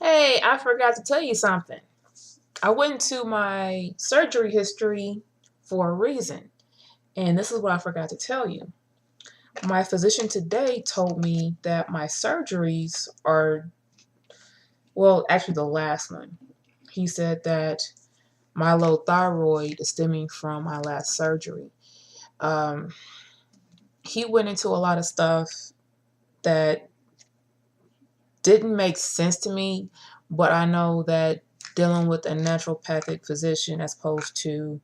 Hey, I forgot to tell you something. I went to my surgery history for a reason, and this is what I forgot to tell you. My physician today told me that my surgeries are, well, actually, the last one. He said that my low thyroid is stemming from my last surgery. Um, he went into a lot of stuff that didn't make sense to me, but I know that dealing with a naturopathic physician as opposed to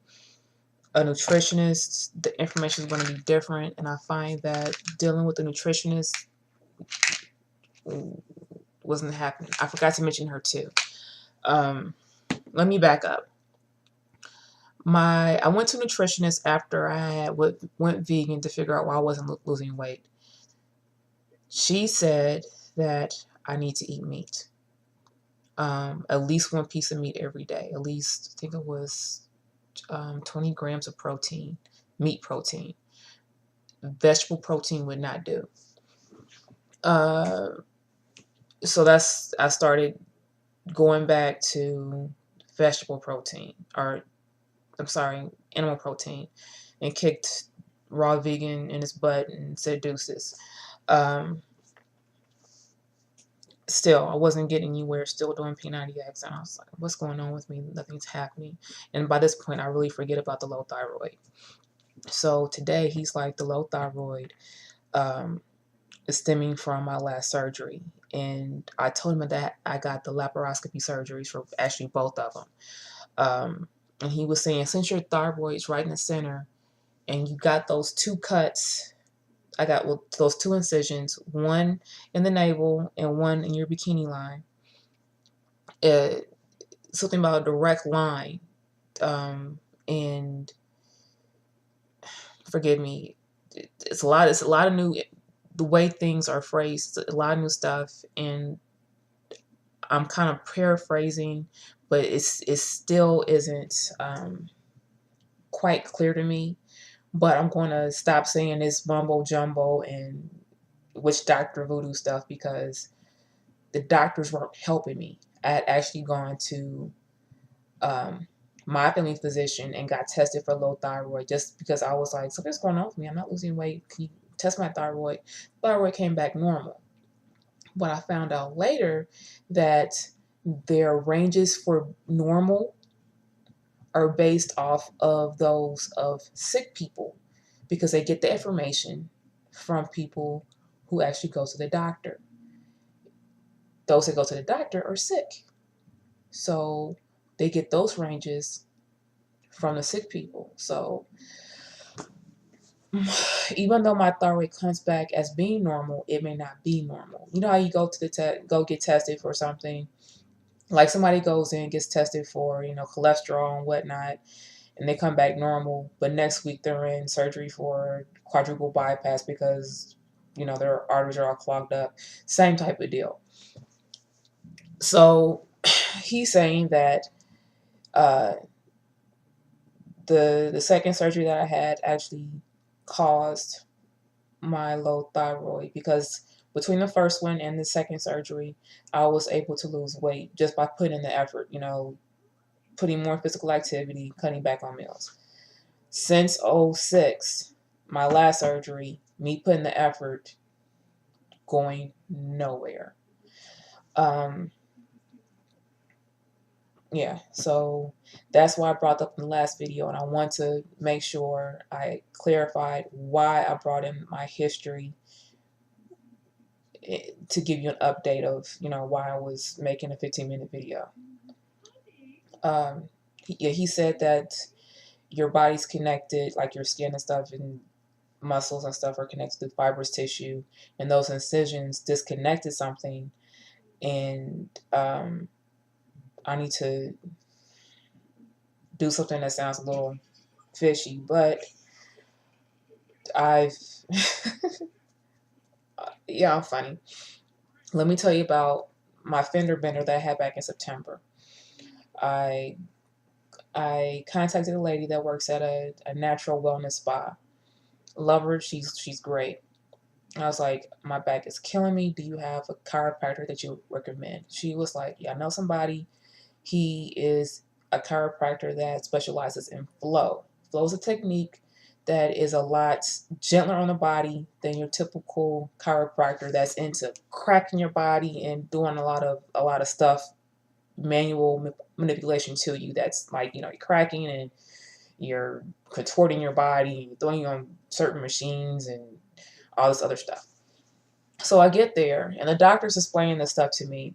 a nutritionist, the information is going to be different. And I find that dealing with a nutritionist wasn't happening. I forgot to mention her too. Um, Let me back up. I went to a nutritionist after I had went vegan to figure out why I wasn't losing weight. She said that I need to eat meat, at least one piece of meat every day. At least I think it was 20 grams of protein, meat protein. Vegetable protein would not do. Uh, so I started going back to vegetable protein, or I'm sorry, animal protein, and kicked raw vegan in his butt and said deuces. Um, Still, I wasn't getting anywhere, still doing P90X, and I was like, what's going on with me? Nothing's happening. And by this point, I really forget about the low thyroid. So today, he's like, the low thyroid um, is stemming from my last surgery. And I told him that I got the laparoscopy surgeries for actually both of them. And he was saying, since your thyroid's right in the center and you got those two cuts, I got those two incisions, one in the navel and one in your bikini line. Something about a direct line. And forgive me, it's a lot. It's a lot of new. The way things are phrased, a lot of new stuff, and I'm kind of paraphrasing, but it still isn't quite clear to me. But I'm going to stop saying this mumbo jumbo and witch doctor voodoo stuff because the doctors weren't helping me. I had actually gone to um, my family physician and got tested for low thyroid just because I was like, something's going on with me. I'm not losing weight. Can you test my thyroid? Thyroid came back normal. But I found out later that their ranges for normal are based off of those of sick people because they get the information from people who actually go to the doctor. Those that go to the doctor are sick. So they get those ranges from the sick people. So even though my thyroid comes back as being normal, it may not be normal. You know how you go to go get tested for something, like somebody goes in gets tested for cholesterol and whatnot, and they come back normal, but next week they're in surgery for quadruple bypass because their arteries are all clogged up. Same type of deal. So he's saying that uh, the second surgery that I had actually caused my low thyroid because between the first one and the second surgery, I was able to lose weight just by putting in the effort, putting more physical activity, cutting back on meals. Since '06, my last surgery, me putting the effort, going nowhere. Um, yeah, so that's why I brought up in the last video, and I want to make sure I clarified why I brought in my history to give you an update of why I was making a 15-minute video. He said that your body's connected, like your skin and stuff, and muscles and stuff are connected to fibrous tissue, and those incisions disconnected something, and I need to do something that sounds a little fishy, but I've yeah, I'm funny. Let me tell you about my fender bender that I had back in September. I I contacted a lady that works at a natural wellness spa. Love her. She's great. And I was like, my back is killing me. Do you have a chiropractor that you recommend? She was like, yeah, I know somebody. He is a chiropractor that specializes in flow. Flow is a technique that is a lot gentler on the body than your typical chiropractor that's into cracking your body and doing a lot of stuff, manual manipulation to you. That's like, you're cracking and you're contorting your body, throwing you on certain machines and all this other stuff. So I get there, and the doctor's explaining this stuff to me,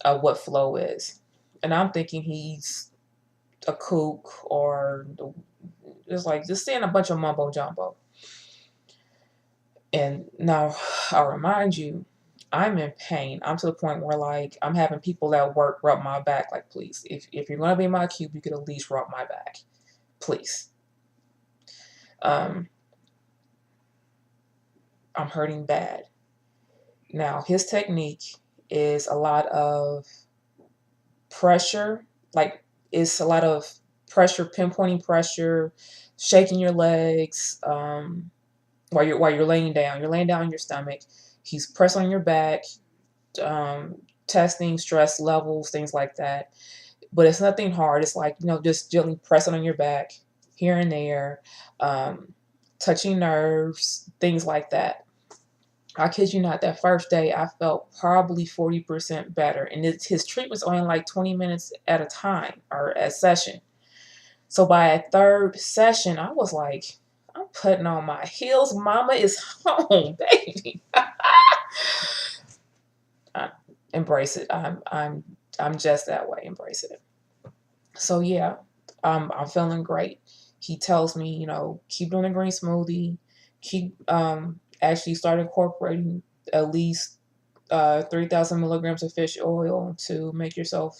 what flow is. And I'm thinking he's a kook, or just saying a bunch of mumbo jumbo. And now I'll remind you, I'm in pain. I'm to the point where, like, I'm having people at work rub my back. Like, please, if you're going to be in my cube, you could at least rub my back. Please. Um, I'm hurting bad. Now, his technique is a lot of pressure, like it's a lot of pressure, pinpointing pressure, shaking your legs, while you're laying down. You're laying down on your stomach. He's pressing on your back, testing stress levels, things like that. But it's nothing hard. It's like, just gently pressing on your back here and there, um, touching nerves, things like that. I kid you not, that first day I felt probably 40% better. And his treatment's only like 20 minutes at a time or a session. So by a third session, I was like, I'm putting on my heels. Mama is home, baby. I embrace it. I'm just that way. Embrace it. So yeah, I'm feeling great. He tells me, keep doing a green smoothie, keep actually start incorporating at least 3,000 milligrams of fish oil to make yourself,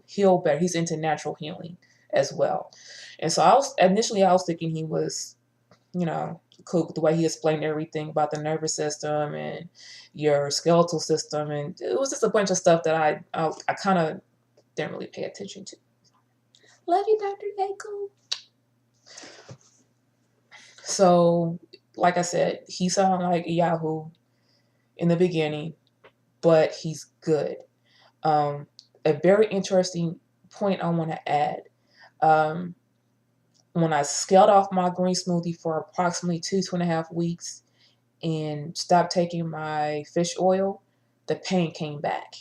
heal better. He's into natural healing as well. And so I was thinking he was, cool with the way he explained everything about the nervous system and your skeletal system. And it was just a bunch of stuff that I kind of didn't really pay attention to. Love you, Dr. Keiko. So, like I said, he sounded like a Yahoo in the beginning, but he's good. A very interesting point I want to add. Um, when I scaled off my green smoothie for approximately 2.5 weeks and stopped taking my fish oil, the pain came back.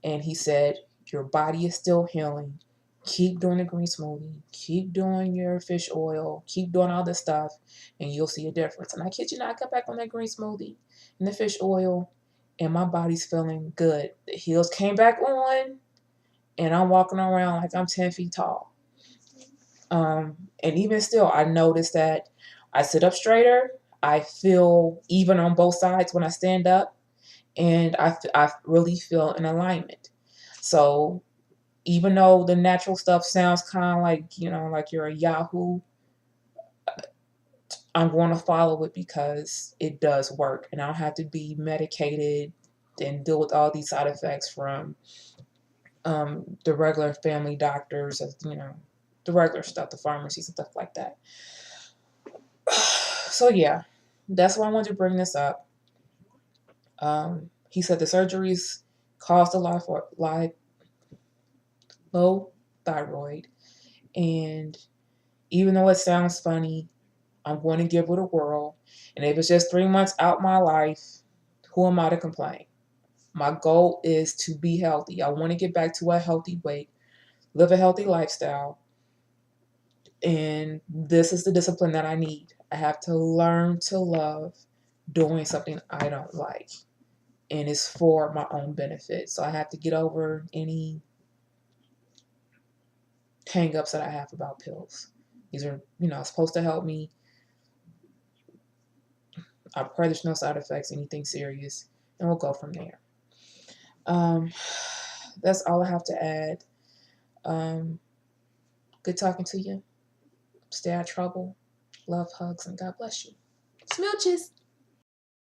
And he said, your body is still healing. Keep doing the green smoothie. Keep doing your fish oil. Keep doing all this stuff, and you'll see a difference. And I kid you not, I got back on that green smoothie and the fish oil, and my body's feeling good. The heels came back on, and I'm walking around like I'm 10 feet tall. And even still, I noticed that I sit up straighter. I feel even on both sides when I stand up, and I really feel in alignment. So even though the natural stuff sounds kind of like, like you're a Yahoo, I'm going to follow it because it does work. And I don't have to be medicated and deal with all these side effects from the regular family doctors, the regular stuff, the pharmacies and stuff like that. So, yeah, that's why I wanted to bring this up. He said the surgeries caused a lot for low thyroid. And even though it sounds funny, I'm going to give it a whirl. And if it's just 3 months out my life, who am I to complain? My goal is to be healthy. I want to get back to a healthy weight, live a healthy lifestyle. And this is the discipline that I need. I have to learn to love doing something I don't like. And it's for my own benefit. So I have to get over any hang-ups that I have about pills. These are, supposed to help me. I pray there's no side effects, anything serious, and we'll go from there. That's all I have to add. Good talking to you. Stay out of trouble. Love, hugs, and God bless you. Smooches.